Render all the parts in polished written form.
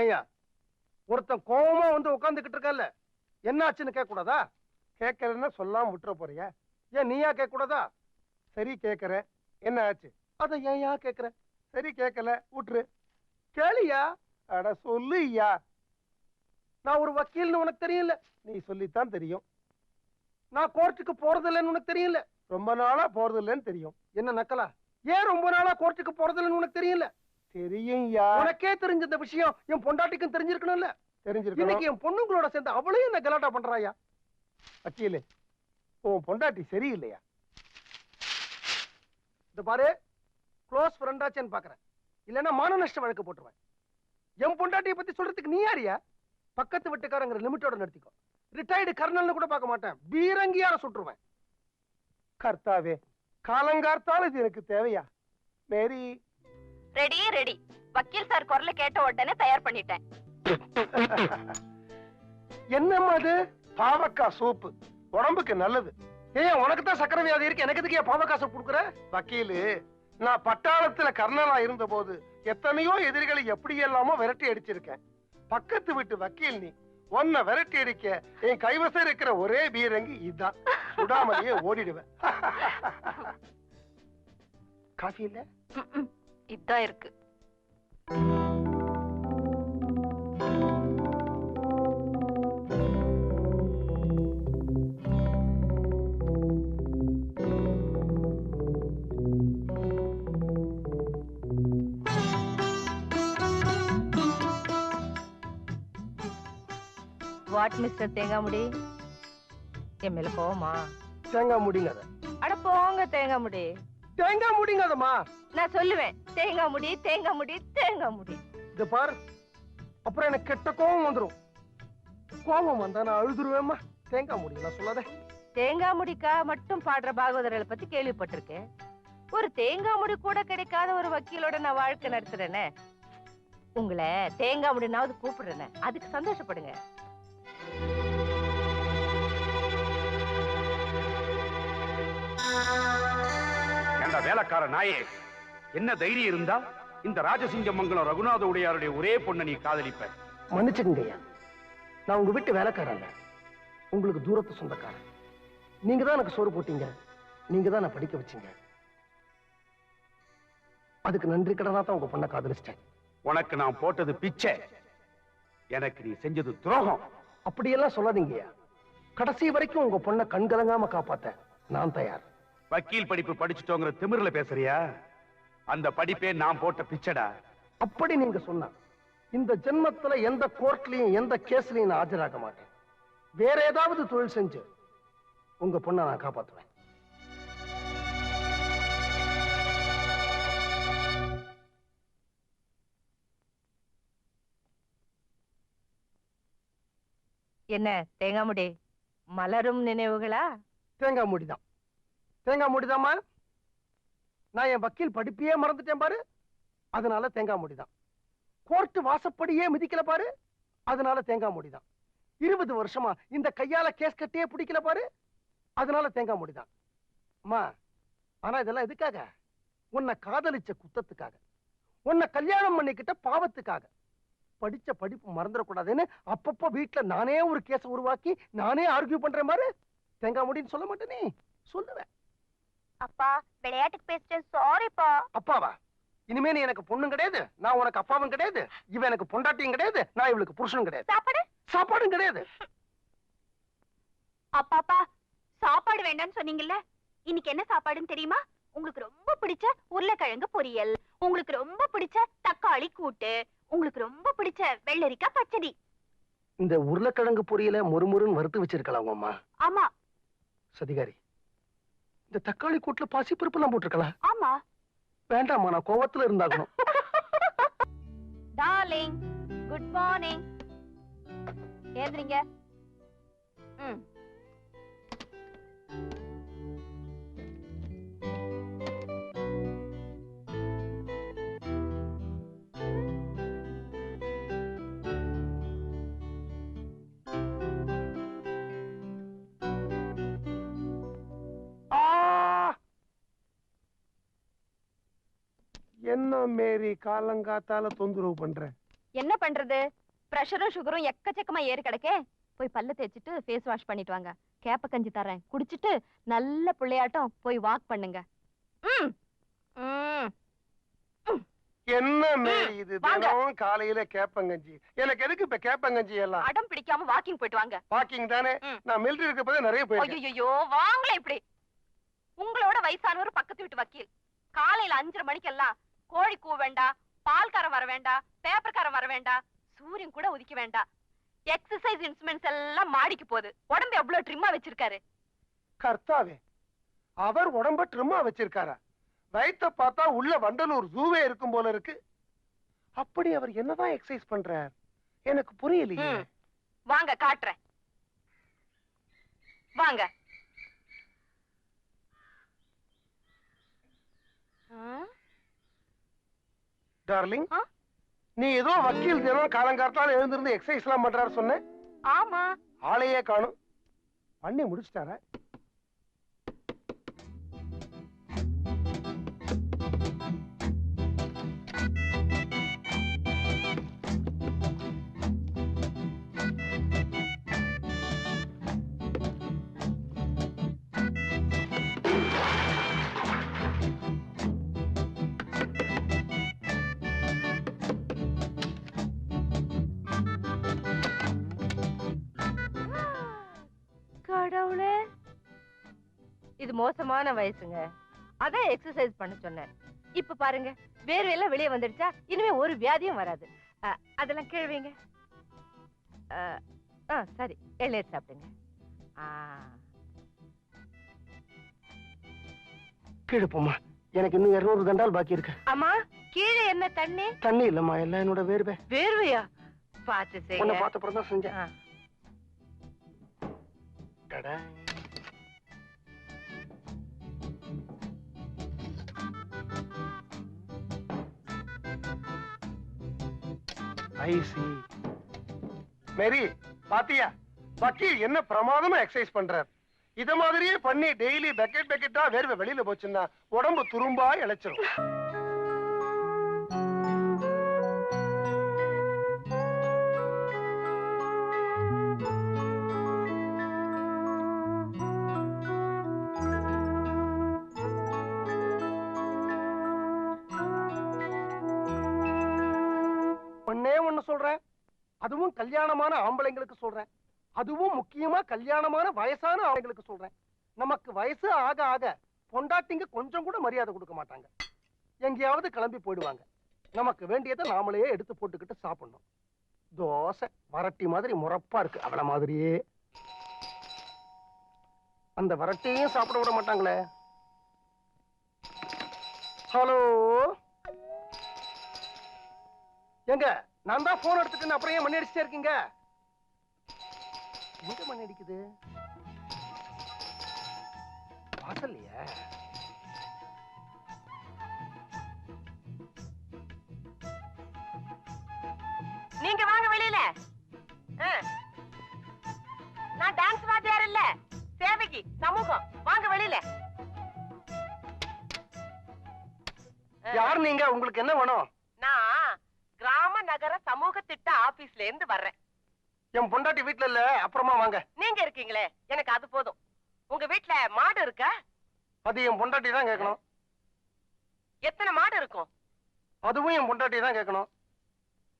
ஏயா ஒருத்தன் கோவமா வந்து உட்காந்துக்கிட்டு இருக்கல, என்ன ஆச்சுன்னு கேட்க கூடாதா? கேட்கறேன்னா சொல்லாம விட்டுற போறியா? ஏன் நீயா கேட்க கூடாதா? சரி கேட்கறேன், என்ன ஆச்சு? அத ஏயா கேக்குற? சரி கேட்கல, விட்டுரு. கேளியா. அட சொல்லு ஐயா. நான் ஒரு வக்கீல்னு உனக்கு தெரியல. நீ சொல்லித்தான் தெரியும். நான் கோர்ட்டுக்கு போறது இல்லைன்னு உனக்கு தெரியல. ரொம்ப நாளா போறது இல்லைன்னு தெரியும். என்ன நக்கலா? ஏன் ரொம்ப நாளா கோர்ட்டுக்கு போறது இல்லைன்னு உனக்கு தெரியல? தெரியும் யா. உனக்கே தெரிஞ்ச இந்த விஷயம் என் பொண்டாட்டிக்கும் தெரிஞ்சிருக்கணும்ல. தெரிஞ்சிருக்கணும். இன்னைக்கு என் பொண்ணுங்களோட சேர்ந்து அவளையும் என்ன கலாட்டா பண்றாயா? வக்கீலு, உன் பொண்டாட்டி சரியில்லையா? இந்த பாரு, க்ளோஸ் ஃப்ரெண்டாச்சேன்னு பாக்குறேன், இல்லன்னா மான நஷ்ட வழக்கு போட்டுருவேன். என் பொண்டாட்டியை பத்தி சொல்றதுக்கு நீ யாரியா? பக்கத்து வீட்டுக்காரங்கிற லிமிட்டோட நடத்திக்கோ. ரிட்டையர்டு கர்னல்னு கூட பார்க்க மாட்டேன், பீரங்கியார சுட்டுருவேன். கர்த்தாவே, காலங்கார்த்தால இது எனக்கு தேவையா? மேரி ரெடி ரெடி. வக்கீல் சார் குரலை கேட்ட உடனே தயார் பண்ணிட்டேன். என்னம்மா அது? பாவக்காய் சூப்பு உடம்புக்கு நல்லது. ஏன் உனக்கு தான் சக்கரை வியாதி இருக்கு, எனக்கு எதுக்கு பாவக்காய் சூப் கொடுக்குற? வக்கீலு, நான் பட்டாளத்துல கர்னலா இருந்த போது எத்தனையோ எதிரிகளை எப்படி எல்லாமோ விரட்டி அடிச்சிருக்கேன். பக்கத்து வீட்டு வக்கீல் நீ, உன்னை விரட்டி அடிக்க என் கைவசம் இருக்கிற ஒரே பீரங்கி இதுதான். சுடாமலேயே ஓடிடுவேன். காஃபி இல்ல? இதான் இருக்கு. வாட் மிஸ்டர் தேங்காமுடி, என் மேல கோவமா? தேங்காய் முடிங்க. அட போங்க தேங்காமுடி. தேங்காய் முடிங்காதம்மா. நான் சொல்லுவேன், தேங்காமுடி தேங்காமுடி தேங்காமுடி. இது பார், அப்புறம் எனக்கு கெட்ட கோவம் வந்துடும். கோவம் வந்தா நான் அழுதுருவேம்மா. தேங்காய் முடிங்க நான் சொல்லாத. தேங்காய் முடிக்கா மட்டும் பாடுற பாகவதர்களை பத்தி கேள்விப்பட்டிருக்கேன். ஒரு தேங்காய் முடி கூட கிடைக்காத ஒரு வக்கீலோட நான் வாழ்க்கை நடத்துறேனே. உங்களை தேங்காய் முடினாவது கூப்பிடுறேனே, அதுக்கு சந்தோஷப்படுங்க. வேலைக்கார நாயே, என்ன தைரியம் இருந்தா இந்த ராஜசிங்கமங்கலம் ரகுநாத உடையாருடைய ஒரே பொண்ணை நீ காதலிப்ப? மன்னிச்சுக்கங்கய்யா, நான் உங்க வீட்டு வேலைக்காரன், உங்களுக்கு தூரத்து சொந்தக்காரன். நீங்க தான் எனக்கு சோறு போட்டீங்க, நீங்க தான் நான் படிக்க வச்சீங்க. அதுக்கு நன்றி கடனா தான் உங்க பொண்ணை காதலிச்சிட்டேன். உனக்கு நான் போட்டது பிச்சை, எனக்கு நீ செஞ்சது துரோகம். அப்படியெல்லாம் சொல்லாதீங்கய்யா. கடைசி வரைக்கும் உங்க பொண்ணை கண்கலங்காம காப்பாத்த நான் தயார். வக்கீல் படிப்பு படிச்சுட்டோங்கிற திமிர்ல பேசுறியா? அந்த படிப்பே நான் போட்ட பிச்சடா. அப்படி நீங்க சொன்னா இந்த ஜென்மத்துல எந்த கோர்ட்லயும் எந்த கேஸ்லயும் நான் ஆஜராக மாட்டேன். வேற ஏதாவது தொழில் செஞ்சு உங்க பொண்ணை நான் காப்பாத்துவேன். என்ன தேங்காய் முடி, மலரும் நினைவுகளா? தேங்காய் மூடிதான். தேங்காய் மூடிதாம்மா. நான் என் வக்கீல் படிப்பையே மறந்துட்டேன் பாரு, அதனால தேங்காய் மூடிதான். கோர்ட் வாசப்படியே மிதிக்கல பாரு, அதனால தேங்காய் மூடிதான். 20 வருஷமா இந்த கையால கேஸ் கட்டியே பிடிக்கல பாரு, அதனால தேங்காய் மூடிதான். அம்மா, ஆனா இதெல்லாம் எதுக்காக? உன்னை காதலிச்ச குத்தத்துக்காக, உன்னை கல்யாணம் பண்ணிக்கிட்ட பாவத்துக்காக. படிச்ச படிப்பு மறந்துடக்கூடாதுன்னு அப்பப்போ வீட்டுல நானே ஒரு கேஸ உருவாக்கி நானே ஆர்கியூ பண்றேன் பாரு. தேங்காய் மூடின்னு சொல்ல மாட்டேனே, சொல்லுவேன். அப்பா, விளையாட்டுக்கு பேசிட்டேன், சாரிப்பா. அப்பாவா? இனிமே நீ எனக்கு பொண்ணும் கிடையாது, நான் உனக்கு அப்பாவும் கிடையாது, இவன் எனக்கு பொண்டாட்டியும் கிடையாது, நான் இவளுக்கு புருஷனும் கிடையாது. சாப்பாடும் கிடையாது. அப்பாப்பா, சாப்பாடு வேண்டாம்னு சொன்னீங்கல்ல, இன்னைக்கு என்ன சாப்பாடுன்னு தெரியுமா? உங்களுக்கு ரொம்ப பிடிச்ச உருளைக்கிழங்கு பொரியல், உங்களுக்கு ரொம்ப பிடிச்ச தக்காளி கூட்டு, உங்களுக்கு ரொம்ப பிடிச்ச வெள்ளரிக்காய் பச்சடி. இந்த உருளைக்கிழங்கு பொரியல முறுமுறுன்னு வறுத்து வச்சிருக்கலாம் அம்மா. ஆமா. சதிகாரி, இந்த தக்காளி கூட்டுல பாசி பருப்பு எல்லாம் போட்டிருக்கலாம். ஆமா. வேண்டாமா, நான் கோவத்துல இருந்தாகணும். Darling, good morning. ஏந்திரிங்க. என்ன மேரி காலங்காத்தால தொந்தரவு பண்ற? என்ன பண்றது? பிரஷரும் சுகரும் எக்கச்சக்கமா ஏறி கிடக்கே. போய் பல்ல தேய்ச்சிட்டு ஃபேஸ் வாஷ் பண்ணிட்டு வாங்க. கேப்ப கஞ்சி தரேன், குடிச்சிட்டு நல்ல பிள்ளையாட்டம் போய் வாக் பண்ணுங்க. என்ன மேரி இது? தினமும் காலையில கேப்பங்கஞ்சி. எனக்கு எதுக்கு இப்ப கேப்பங்கஞ்சி எல்லாம்? அடம் பிடிக்காம வாக்கிங் போயிட்டு வாங்க. வாக்கிங் தானே? நான் மிலிட்டரி இருக்க போது நிறைய போயிருக்கேன். ஐயோ வாங்களே இப்படி. உங்களோட வயசானவர் பக்கத்து வீட்டு வக்கீல். காலையில 5:30 மணிக்கெல்லாம் கோழி கூவ வேண்டாம், பால்காரன் வர வேண்டாம், பேப்பர்காரன் வர வேண்டாம், சூரியன் கூட உதிக்க வேண்டாம். எக்ஸசைஸ் இன்ஸ்ட்ருமெண்ட்ஸ் எல்லாம் மாடிக்கு போகுது. உடம்பு எவ்வளவு ட்ரிம்மா வச்சிருக்காரு. கர்த்தாவே, அவர் உடம்ப ட்ரிம்மா வச்சிருக்காரா? வயிற்ற பார்த்தா உள்ள வண்டலூர் ஜூவே இருக்கும் போல இருக்கு. அப்படி அவர் என்னதான் எக்ஸசைஸ் பண்றார் எனக்கு புரியலையே. வாங்க காட்டுறேன், வாங்க. டார்லிங், நீ ஏதோ வக்கீல் தினம் காலங்காலத்தால எழுந்திருந்து எக்ஸசைஸ் எல்லாம் பண்றாரு சொன்ன. ஆமா, ஆளையே காணும். பண்ணி முடிச்சிட்டாரா? கடவுளே, இது மோசமான வயசுங்க. அதான் எக்ஸசைஸ் பண்ண சொன்னேன். இப்ப பாருங்க, வேர்வையெல்லாம் வெளியே வந்துடுச்சா? இனிமே ஒரு வியாதியும் வராது. அதெல்லாம் கேள்விங்க. சரி, எள்ளேர் சாப்பிடுங்க. கீழே போமா, எனக்கு இன்னும் 200 தண்டால் பாக்கி இருக்கு. அம்மா, கீழே என்ன தண்ணி? தண்ணி இல்லம்மா, எல்லாம் என்னோட வேர்வை. வேர்வையா? பார்த்து உன்னை செய்ய. பார்த்த அப்புறம் தான் செஞ்சேன். டடா. ஐசி மேரி, பாத்தியா வக்கீல் என்ன பிரமாதமா எக்ஸசைஸ் பண்றார். இத மாதிரியே பண்ணி டெய்லி பக்கெட்டா வேர்வை வெளியில போச்சுன்னா உடம்பு துரும்பா இழைச்சிரும். ஒண்ணே ஒண்ணு சொல்றேன், அதுவும் கல்யாணமான ஆம்பளைங்களுக்கு சொல்றேன், அதுவும் முக்கியமா கல்யாணமான வயசான ஆம்பளைங்களுக்கு சொல்றேன். நமக்கு வயசு ஆக ஆக பொண்டாட்டிங்க கொஞ்சம் கூட மரியாதை கொடுக்க மாட்டாங்க. எங்கேயாவது கிளம்பி போயிடுவாங்க. நமக்கு வேண்டியதை நாமளே எடுத்து போட்டுக்கிட்டு சாப்பிடணும். தோசை வரட்டி மாதிரி முறப்பா இருக்கு, அவள மாதிரியே. அந்த வரட்டியும் சாப்பிட விட மாட்டாங்களே. ஹலோ, எங்க நான் தான் போன் எடுத்துட்டு அப்புறம் ஏன் மணி அடிச்சுட்டே இருக்கீங்க? எங்க மணி அடிக்குது? வாசல்லையா? நீங்க வாங்க வெளியில. நான் டான்ஸ் வாத்தியார் இல்ல, சேவைக்கு சமூகம். வாங்க வெளியில. யார் நீங்க? உங்களுக்கு என்ன வேணும்? நான் கிராம நகர சமூக திட்ட ஆபீஸ்ல இருந்து வர்றேன். என் பொண்டாட்டி வீட்டுல இல்ல, அப்புறமா வாங்க. நீங்க இருக்கீங்களே, எனக்கு அது போதும். உங்க வீட்டுல மாடு இருக்கா? அது என் பொண்டாட்டி தான் கேட்கணும். எத்தனை மாடு இருக்கும்? அதுவும் என் பொண்டாட்டி தான் கேட்கணும்.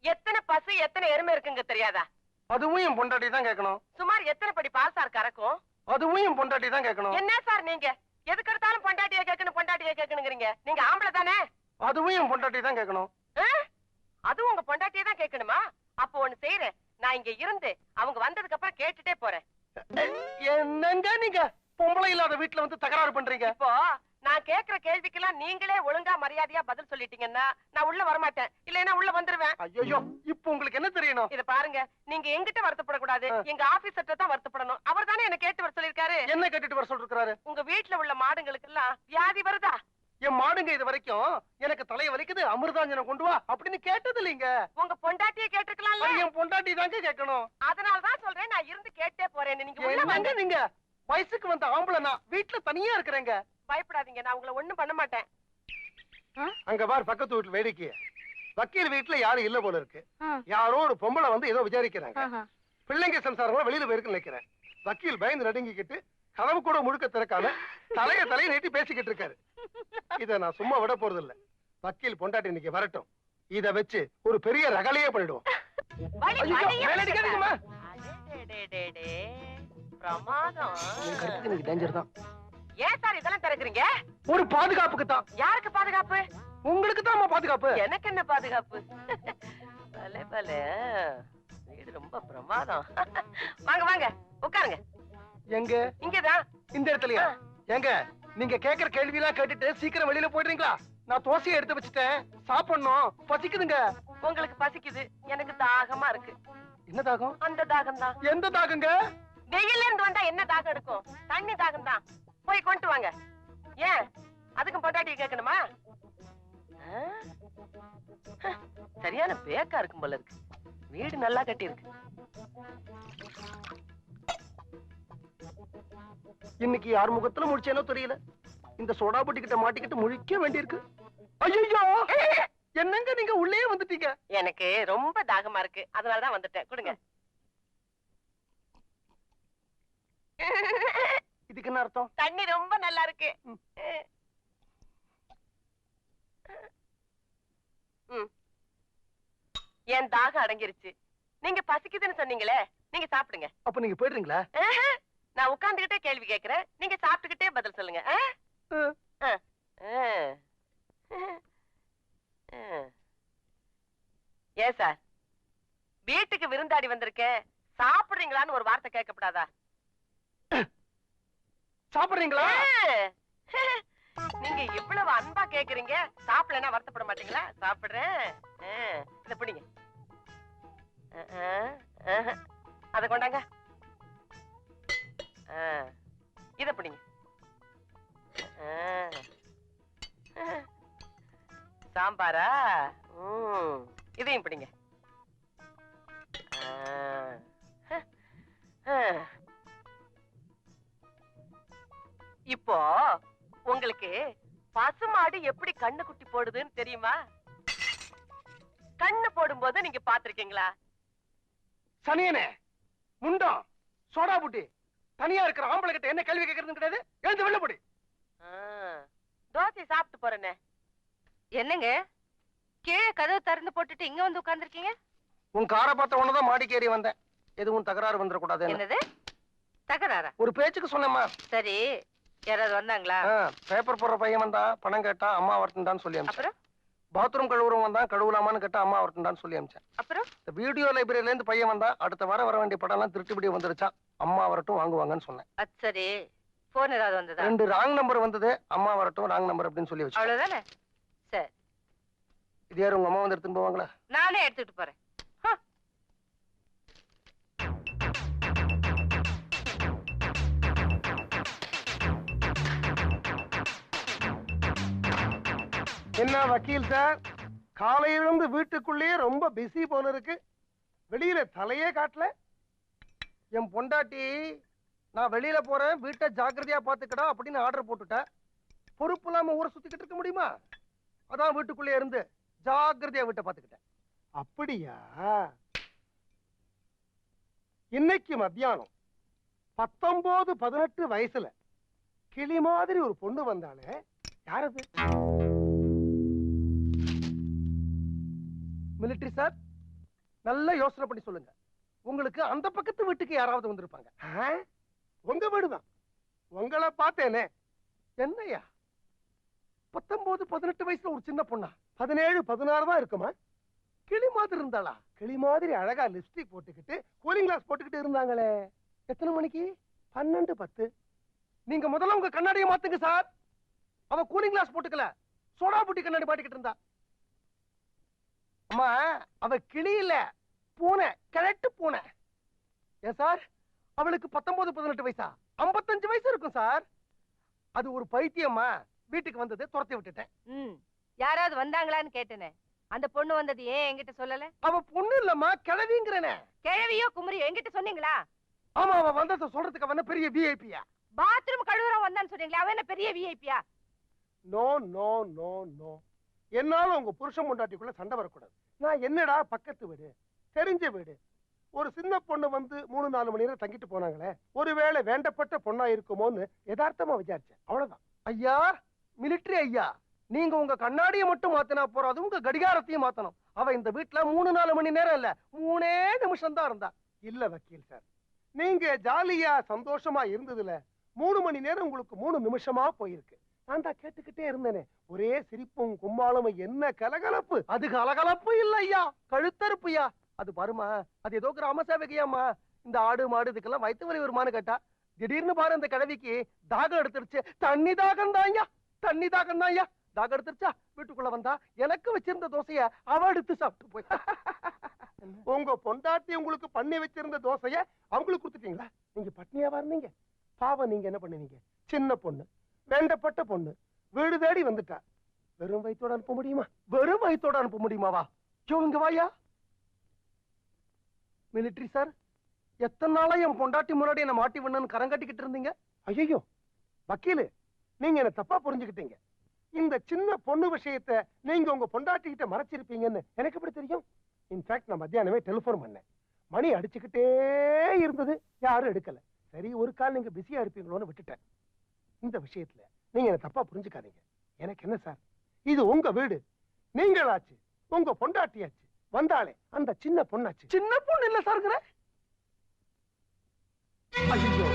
எத்தனை பசு எத்தனை எருமை இருக்குங்க தெரியாதா? அதுவும் என் பொண்டாட்டி தான் கேட்கணும். சுமார் எத்தனை படி பால் சார் கறக்கும்? அதுவும் என் பொண்டாட்டி தான் கேட்கணும். என்ன சார் நீங்க எதுக்கு எடுத்தாலும் பொண்டாட்டியை கேட்கணுங்கிறீங்க? நீங்க ஆம்பளை தானே? அதுவும் என் பொண்டாட்டி தான் கேட்கணும். அதுவும் உங்க பொண்டாட்டியை தான் கேட்கணுமா? அப்போ ஒண்ணு செய்யறேன், நான் இங்க இருந்து அவங்க வந்ததுக்கு அப்புறம் கேட்டுட்டே போறேன். என்னங்க நீங்க பொம்பளை இல்லாத வீட்டுல வந்து தகராறு பண்றீங்க? இப்போ நான் கேக்குற கேள்விக்கெல்லாம் நீங்களே ஒழுங்கா மரியாதையா பதில் சொல்லிட்டீங்கன்னா நான் உள்ள வரமாட்டேன், இல்லைன்னா உள்ள வந்துருவேன். ஐயோ, இப்ப உங்களுக்கு என்ன தெரியணும்? இத பாருங்க, நீங்க எங்கிட்ட வருத்தப்படக்கூடாது, எங்க ஆபீசர்ட்ட தான் வருத்தப்படணும். அவர் தானே என்ன கேட்டு வர சொல்லிருக்காரு. என்ன கேட்டுட்டு வர சொல்லிருக்காரு? உங்க வீட்டுல உள்ள மாடுங்களுக்கு எல்லாம் வியாதி வருதா? என் மாடுங்க இது வரைக்கும் எனக்கு தலைய வலிக்குது, அமிர்தாஞ்சனம் கொண்டு வா அப்படின்னு கேட்டது இல்லைங்க. உங்க பொண்டாட்டியை கேட்டுக்கலாம்ல. என் பொண்டாட்டி தாங்க கேட்கணும். அதனாலதான் சொல்றேன், நான் இருந்து கேட்டே போறேன். நீங்க உள்ள வாங்க. என்னங்க நீங்க வயசுக்கு வந்த ஆம்பளை, நான் வீட்டுல தனியா இருக்கிறேங்க. பயப்படாதீங்க, நான் உங்களை ஒண்ணும் பண்ண மாட்டேன். அங்க பார் பக்கத்து வீட்டுல வேடிக்கை. வக்கீல் வீட்டுல யாரும் இல்ல போல இருக்கு. யாரோ ஒரு பொம்பளை வந்து ஏதோ விசாரிக்கிறாங்க. பிள்ளைங்க சம்சாரம் வெளியில போயிருக்கு நினைக்கிறேன். வக்கீல் பயந்து நடுங்கிக்கிட்டு கதவு கூட முழுக்க திறக்காம தலையை நீட்டி பேசிக்கிட்டு இருக்காரு. இத நான் சும்மா விட போறது இல்ல. வக்கீல் பொண்டாட்டி இன்னைக்கு வரட்டும். இத வச்சு ஒரு பெரிய ரகலையே பண்ணிடுவோம். பிரமாதம். எனக்கு டேஞ்சர் தான். ஏன் சார் இதெல்லாம் திறக்கிறீங்க? ஒரு பாதுகாப்புக்கு தான். யாருக்கு பாதுகாப்பு? உங்களுக்கு தான் பாதுகாப்பு. எனக்கு என்ன பாதுகாப்பு? பலே பலே, வீடு ரொம்ப பிரமாதம். வாங்க வாங்க உட்காருங்க. எங்க? இங்கதான். இந்த இடத்துலயா? எங்க நீங்க கேக்குற கேள்வி எல்லாம் கேட்டுட்டு சீக்கிரம் வெளியில போயிடுறீங்களா? நான் தோசையை எடுத்து வச்சுட்டேன், சாப்பிடணும், பசிக்குதுங்க. உங்களுக்கு பசிக்குது, எனக்கு தாகமா இருக்கு. என்ன தாகம்? அந்த தாகம் தான். எந்த தாகங்க? வெயில்ல இருந்து வந்தா என்ன தாகம் இருக்கும்? தண்ணி தாகம் தான். போய் கொண்டு வாங்க. ஏன் அதுக்கும் பொட்டாட்டி கேட்கணுமா? சரியான பேக்கா இருக்கும் போல இருக்கு. வீடு நல்லா கட்டி இருக்கு. இன்னைக்கு யார் முகத்துல முடிச்சேனோ தெரியல. இந்த சோடா புட்டி கிட்ட மாட்டிக்கிட்டு முழிக்க வேண்டியிருக்கு. ஐயோ, என்னங்க நீங்க உள்ளே வந்துட்டீங்க? எனக்கு ரொம்ப தாகமா இருக்கு, அதனாலதான் வந்துட்டேன். கொடுங்க. இதுக்கு என்ன அர்த்தம்? தண்ணி ரொம்ப நல்லா இருக்கு. என் தாகம் அடங்கிருச்சு. நீங்க பசிக்குதுன்னு சொன்னீங்களே, நீங்க சாப்பிடுங்க. அப்ப நீங்க போயிடுறீங்களா? நான் உட்கார்ந்துகிட்டே கேள்வி கேட்கிறேன், நீங்க சாப்பிட்டுக்கிட்டே பதில் சொல்லுங்க. ஏன் சார், வீட்டுக்கு விருந்தாடி வந்திருக்கேன், சாப்பிடுறீங்களான்னு ஒரு வார்த்தை கேட்கப்படாதா? சாப்பிடுறீங்களா? நீங்க இவ்வளவு அன்பா கேக்குறீங்க, சாப்பிடலன்னா வருத்தப்பட மாட்டீங்களா? சாப்பிடுறேன். இத பிடிங்க. அத கொண்டாங்க. இத பிடிங்க. சாம்பாரா? இதையும் பிடிங்க. இப்போ உங்களுக்கு பசுமாடு எப்படி கண்ணு குட்டி போடுதுன்னு தெரியுமா? கண்ணு போடும்போது நீங்க பாத்திருக்கீங்களா? சனியனே, முண்டம், சோடா புட்டி, தனியா இருக்கிற ஆம்பளை கிட்ட என்ன கேள்வி கேட்கறது கிடையாது. எழுந்து வெளில போடி. தோசை சாப்பிட்டு போறேனே. என்னங்க கீழே கதவு திறந்து போட்டுட்டு இங்க வந்து உட்கார்ந்துருக்கீங்க? உன் காரை பார்த்த உடனே மாடிக்கேறி வந்தேன். எதுவும் தகராறு வந்துடக்கூடாது. என்னது தகராறா? ஒரு பேச்சுக்கு சொன்னேம்மா. சரி, யாராவது வந்தாங்களா? பேப்பர் போடுற பையன் வந்தா, பணம் கேட்டா, அம்மா வரட்டும்டான்னு சொல்லி அமிச்சேன். அப்புறம் பாத்ரூம் கழுவுறவன் வந்தா, கழுவலாமான்னு கேட்டா அம்மா வரட்டும்டான்னு சொல்லி அமிச்சேன். அப்புறம் இந்த வீடியோ லைப்ரரியில இருந்து பையன் வந்தா, அடுத்த வர வேண்டிய படம் எல்லாம் திருட்டு வீடியோ வந்துருச்சா, அம்மா வரட்டும் வாங்குவாங்கன்னு சொன்னேன். அது சரி, போன் ஏதாவது வந்ததா? 2 ராங் நம்பர் வந்தது. அம்மா வரட்டும் ராங் நம்பர் அப்படின்னு சொல்லி வச்சு. அவ்வளவுதானே? சரி, இது யாரும் உங்க அம்மா வந்து எடுத்துட்டு போவாங்களா? நானே எடுத்துட்டு போறேன். என்ன வக்கீல் சார், காலையிலிருந்து வீட்டுக்குள்ளேயே ரொம்ப பிஸி போல இருக்கு. வெளியில தலையே காட்டல. என் பொண்டாட்டி நான் வெளியில போறேன், வீட்டை ஜாக்கிரதையா பாத்துக்கடா அப்படின்னு ஆர்டர் போட்டுட்டேன். பொறுப்பு இல்லாம ஊரை சுத்திக்கிட்டு இருக்க முடியுமா? அதான் வீட்டுக்குள்ளே இருந்து ஜாக்கிரதையா வீட்டை பாத்துக்கிட்டேன். அப்படியா? இன்னைக்கு மத்தியானம் 19-18 வயசுல கிளி மாதிரி ஒரு பொண்ணு வந்தாலே, யாரது? மிலிட்டரி சார், நல்லா யோசனை பண்ணி சொல்லுங்க. உங்களுக்கு அந்த பக்கத்து வீட்டுக்கு யாராவது வந்திருப்பாங்க. உங்க வீடுதான். உங்களை பார்த்தேனே. என்னையா 19-18 வயசுல ஒரு சின்ன பொண்ணா? 17-16 தான் இருக்குமா? கிளி மாதிரி இருந்தாளா? கிளி மாதிரி அழகா லிப்ஸ்டிக் போட்டுக்கிட்டு கூலிங் கிளாஸ் போட்டுக்கிட்டு இருந்தாங்களே. எத்தனை மணிக்கு? 12-10. நீங்க முதல்ல உங்க கண்ணாடியை மாத்துங்க சார். அவ கூலிங் கிளாஸ் போட்டுக்கல, சோடா புட்டி கண்ணாடி மாட்டிக்கிட்டு இருந்தா. அம்மா, அவ கிளி இல்ல, பூனை, கிழட்டு பூனை. ஏன் சார், அவளுக்கு 19-18 வயசா? 55 வயசு இருக்கும் சார். அது ஒரு பைத்தியம்மா. வீட்டுக்கு வந்தது, துரத்தி விட்டுட்டேன். யாராவது வந்தாங்களான்னு கேட்டேனே, அந்த பொண்ணு வந்தது ஏன் என்கிட்ட சொல்லல? அவ பொண்ணு இல்லம்மா, கிழவிங்கிறனே. கிழவியோ குமரியோ என்கிட்ட சொன்னீங்களா? ஆமா, அவ வந்தத சொல்றதுக்கு அவன பெரிய விஐபியா? பாத்ரூம் கழுவுறோம் வந்தான்னு சொன்னீங்களா, அவன் என்ன பெரிய விஐபியா? No no no no. என்னால உங்க புருஷன் பொண்டாட்டிக்குள்ள சண்டை வரக்கூடாது. நான் என்னடா பக்கத்து வீடு, தெரிஞ்ச வீடு, ஒரு சின்ன பொண்ணு வந்து 3-4 மணி நேரம் தங்கிட்டு போனாங்களே, ஒருவேளை வேண்டப்பட்ட பொண்ணா இருக்குமோன்னு யதார்த்தமா விசாரிச்சேன். அவ்வளவுதான். ஐயா, மிலிட்டரி ஐயா, நீங்க உங்க கண்ணாடியை மட்டும் மாத்தினா போறாது, உங்க கடிகாரத்தையும் மாத்தணும். அவ இந்த வீட்டுல 3-4 மணி நேரம் இல்ல, 3 நிமிஷம் தான் இருந்தா. இல்ல வக்கீல் சார், நீங்க ஜாலியா சந்தோஷமா இருந்ததுல 3 மணி நேரம் உங்களுக்கு 3 நிமிஷமா போயிருக்கு. நான் தான் கேட்டுக்கிட்டே இருந்தேனே, ஒரே சிரிப்பும் கும்மாளம், என்ன கலகலப்பு. அது கலகலப்பு இல்ல ஐயா, கழுத்தறுப்புயா. அது பாருமா, அது ஏதோ கிராம சேவகையாமா. இந்த ஆடு மாடு இதுக்கெல்லாம் வயிற்று வலி வருமானு கேட்டா, திடீர்னு பாரு அந்த கிழவிக்கு தாகம் எடுத்துருச்சு. தண்ணி தாகம் தான் ஐயா, தண்ணி தாகம் தான் ஐயா. தாகம் எடுத்துருச்சா, வீட்டுக்குள்ள வந்தா எனக்கு வச்சிருந்த தோசைய அவ எடுத்து சாப்பிட்டு போய். உங்க பொண்டாட்டி உங்களுக்கு பண்ணி வச்சிருந்த தோசைய அவங்களுக்கு கொடுத்துட்டீங்களா? நீங்க பட்னியாவா இருந்தீங்க? பாவம், நீங்க என்ன பண்ணுவீங்க? சின்ன பொண்ணு, வேண்டப்பட்ட பொண்ணு, வீடு தேடி வந்துட்டா. வெறும் வயித்தோட அனுப்ப முடியுமா? வெறும் வயித்தோட அனுப்ப முடியுமாவா? இங்க வாயா. மிலிட்டரி சார், எத்தனை நாளா என் பொண்டாட்டி முன்னாடி என்ன மாட்டி விடணும்னு கரங்கட்டிக்கிட்டு இருந்தீங்க? ஐயோ வக்கீலு, நீங்க என்ன தப்பா புரிஞ்சுக்கிட்டீங்க. இந்த சின்ன பொண்ணு விஷயத்தை நீங்க உங்க பொண்டாட்டி கிட்ட மறைச்சிருப்பீங்கன்னு எனக்கு எப்படி தெரியும்? இன்ஃபேக்ட் நான் மத்தியானமே டெலிபோன் பண்ணேன். மணி அடிச்சுக்கிட்டே இருந்தது, யாரும் எடுக்கல. சரி, ஒரு கால் நீங்க பிஸியா இருப்பீங்களோன்னு விட்டுட்டேன். இந்த விஷயத்துல நீங்க என்ன தப்பா புரிஞ்சுக்காதீங்க. எனக்கு என்ன சார், இது உங்க வீடு, நீங்களாச்சு, உங்க பொண்டாட்டியாச்சு, வந்தாலே அந்த சின்ன பொண்ணாச்சு. சின்ன பொண்ணு இல்ல சார்ங்கிற. ஐயோ,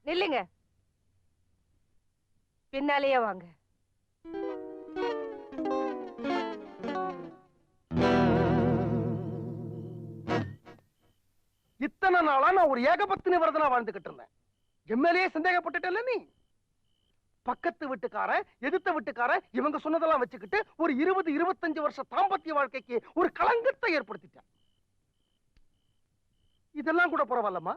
நில்லுங்க, பின்னாலேயே வாங்க. இத்தனை நாளா நான் ஒரு ஏகபத்தினி விரதனா வாழ்ந்துகிட்டு இருந்தேன். எம்எல்ஏ சந்தேகப்பட்டுட்டல நீ. பக்கத்து வீட்டுக்காரன், எதிர்த்த வீட்டுக்காரன், இவங்க சொன்னதெல்லாம் வச்சுக்கிட்டு ஒரு 20-25 வருஷ தாம்பத்திய வாழ்க்கைக்கு ஒரு களங்கத்தை ஏற்படுத்திட்டேன். இதெல்லாம் கூட பரவாயில்லம்மா,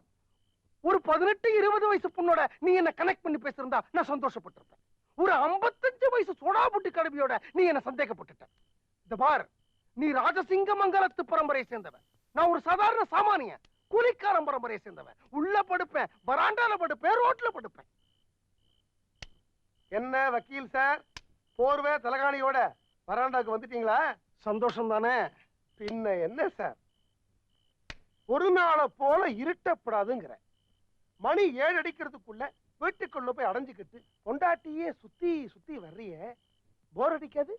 ஒரு 18-20 வயசு பொண்ணோட நீ என்ன கனெக்ட் பண்ணி பேசிருந்தா நான் சந்தோஷப்பட்டிருப்பேன். ஒரு 55 வயசு சோடாபுட்டி கடவியோட நீ என்ன சந்தேகப்பட்டுட்ட. இந்த பார், நீ ராஜசிங்க மங்கலத்து பரம்பரையை சேர்ந்தவன், நான் ஒரு சாதாரண சாமானியன், கூலிக்காரன் பரம்பரையை சேர்ந்தவன். உள்ள படுப்பேன், வராண்டால படுப்பேன், ரோட்ல படுப்பேன். என்ன வக்கீல் சார், போர்வை தலகாணியோட வராண்டாக்கு வந்துட்டீங்களா? சந்தோஷம் தானே? பின்ன என்ன சார், ஒரு நாளை போல இருட்டப்படாதுங்கிற. மணி 7 அடிக்கிறதுக்குள்ள வீட்டுக்குள்ள போய் அடைஞ்சுக்கிட்டு பொண்டாட்டியே சுத்தி சுத்தி வர்றிய, போர் அடிக்காது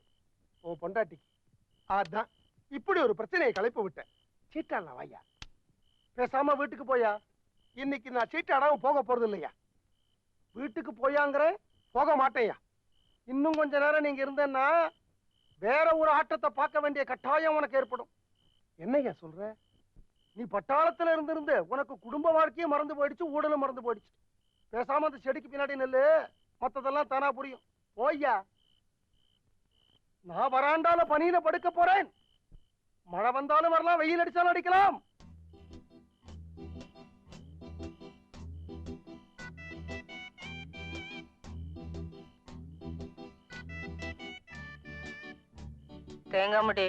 உன் பொண்டாட்டிக்கு? அதான் இப்படி ஒரு பிரச்சனையை கலைப்பு விட்டேன். சீட்டாடலாம் வாயா. பேசாம வீட்டுக்கு போயா. இன்னைக்கு நான் சீட்டாடாம போக போறது இல்லையா? வீட்டுக்கு போயாங்கிற? போக மாட்டேயா. இன்னும் கொஞ்ச நேரம் நீங்க இருந்தேன்னா வேற ஒரு ஆட்டத்தை பார்க்க வேண்டிய கட்டாயம் உனக்கு ஏற்படும். என்னையா சொல்ற? நீ பட்டாளத்துல இருந்து உனக்கு குடும்ப வாழ்க்கையும் மறந்து போயிடுச்சு, ஊடலும் மறந்து போயிடுச்சு. பேசாம அந்த செடிக்கு பின்னாடி நெல்லு, மத்ததெல்லாம் தானா புரியும். போய்யா. நான் வராண்டால பனியில படுக்க போறேன். மழை வந்தாலும் வரலாம், வெயில் அடிச்சாலும் அடிக்கலாம். தேங்காமுடி,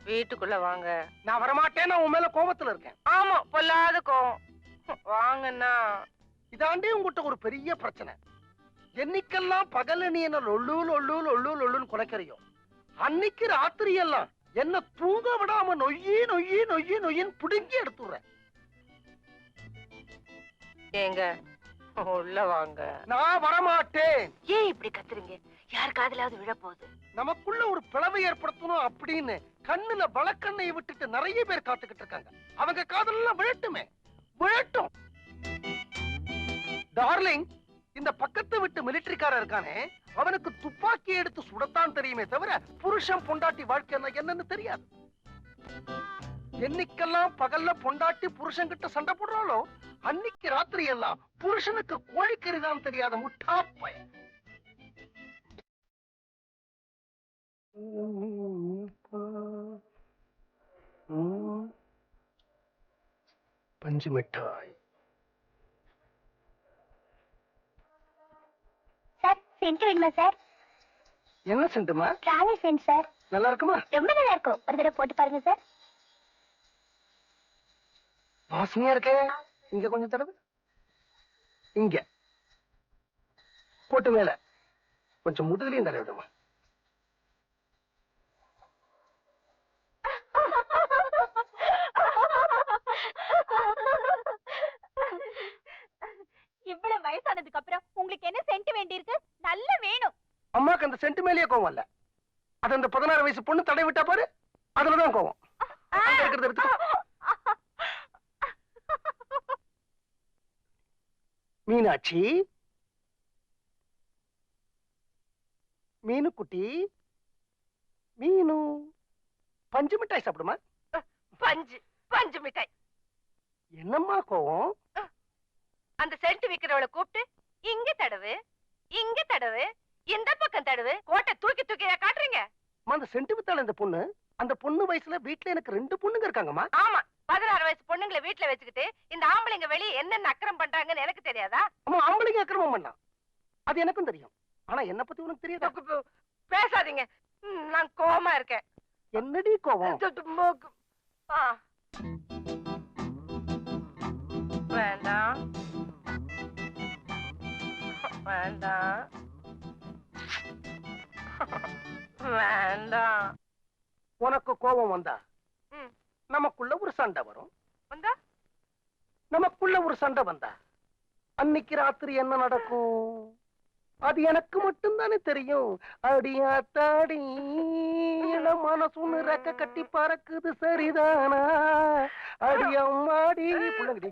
வீட்டுக்குள்ள வாங்க. நான் வரமாட்டேன், நான் உன் மேல கோபத்துல இருக்கேன். ஆமா, பொல்லாத கோவம். வாங்கண்ணா. இதாண்டி உங்ககிட்ட ஒரு பெரிய பிரச்சனை. என்னைக்கெல்லாம் பகல நீ என்ன லொல்லு லொல்லு லொல்லு லொல்லுன்னு குலைக்கிறியோ, அன்னைக்கு ராத்திரி எல்லாம் என்ன தூங்க விடாம நொய்யி நொய்யி நொய்யி நொய்யின்னு புடுங்கி எடுத்துடுற. ஏங்க, உள்ள வாங்க. நான் வரமாட்டேன். ஏன் இப்படி கத்துறீங்க? யார் காதுலாவது விழ போகுது? நமக்குள்ள ஒரு பிளவை ஏற்படுத்தணும் அப்படின்னு கண்ணுல வழக்கண்ணையை விட்டுட்டு நிறைய பேர் காத்துக்கிட்டு இருக்காங்க. அவங்க காதெல்லாம் விழட்டுமே, விழட்டும். டார்லிங், இந்த பக்கத்து விட்டு மிலிட்டரிக்காரர் இருக்கானே, அவனுக்கு துப்பாக்கி எடுத்து சுடத்தான் தெரியுமே தவிர புருஷன் பொண்டாட்டி வாழ்க்கை என்னன்னு தெரியாது. என்னைக்கெல்லாம் பகல்ல பொண்டாட்டி புருஷன் கிட்ட சண்டை போடுறாளோ, அன்னைக்கு ராத்திரி எல்லாம் புருஷனுக்கு கோழிக்கறி தான் தெரியாத முட்டா பையன். பஞ்சு மிட்டாய். சார், சென்ட் வேணுமா சார்? என்ன சென்ட்டுமா? Travel send sir. நல்லா இருக்குமா? ரொம்ப நல்லா இருக்கும், ஒரு தடவை போட்டு பாருங்க சார். வாசனையா இருக்கே. இங்க கொஞ்சம் தடவை. இங்க போட்டு மேல கொஞ்சம் முதுகலையும் தர விடுமா. இவ்வளவு வயசானதுக்கு அப்புறம் உங்களுக்கு என்ன சென்ட் வேண்டி இருக்கு? நல்ல வேணும். அம்மாக்கு அந்த சென்ட் மேலேயே கோவம் இல்ல. அது அந்த 16 வயசு பொண்ணு தடை விட்டா பாரு, அதுலதான் கோவம். அங்க இருக்கிறத எடுத்துக்கோ. மீனாட்சி, மீனு குட்டி, மீனு பஞ்சு மிட்டாய் சாப்பிடுமா? பஞ்சு மிட்டாய். என்னம்மா கோவம்? அந்த சென்ட் விக்கிறவளை கூப்பிட்டு இங்க தடவு, இங்க தடவு, இந்த பக்கம் தடவு, கோட்டை தூக்கி தூக்கி காட்டுறீங்க. அந்த சென்ட் வித்தால இந்த பொண்ணு, அந்த பொண்ணு வயசுல வீட்டுல எனக்கு 2 பொண்ணுங்க இருக்காங்கம்மா. ஆமா, 16 வயசு பொண்ணுங்களை வீட்டுல வச்சுக்கிட்டு இந்த ஆம்பளைங்க வெளியே என்னென்ன அக்கிரம் பண்றாங்கன்னு எனக்கு தெரியாதா? அம்மா, ஆம்பளைங்க அக்கிரமம் பண்ணலாம், அது எனக்கும் தெரியும். ஆனா என்ன பத்தி உனக்கு தெரியாதா? பேசாதீங்க, நான் கோவமா இருக்கேன். என்னடி கோவம்? ஆ. வேண்டாம் வேண்டாம் வேண்டாம். உனக்கு கோபம் வந்தா ம். நமக்குள்ள ஒரு சண்டை வரும். வந்தா நமக்குள்ள ஒரு சண்டை வந்தா அன்னைக்கு ராத்திரி என்ன நடக்கும் அது எனக்கு மட்டும்தானே தெரியும். அடியாத்தாடி மனசுன்னு ரெக்க கட்டி பறக்குது சரிதானா? அடியம்மாடி புள்ளங்கடி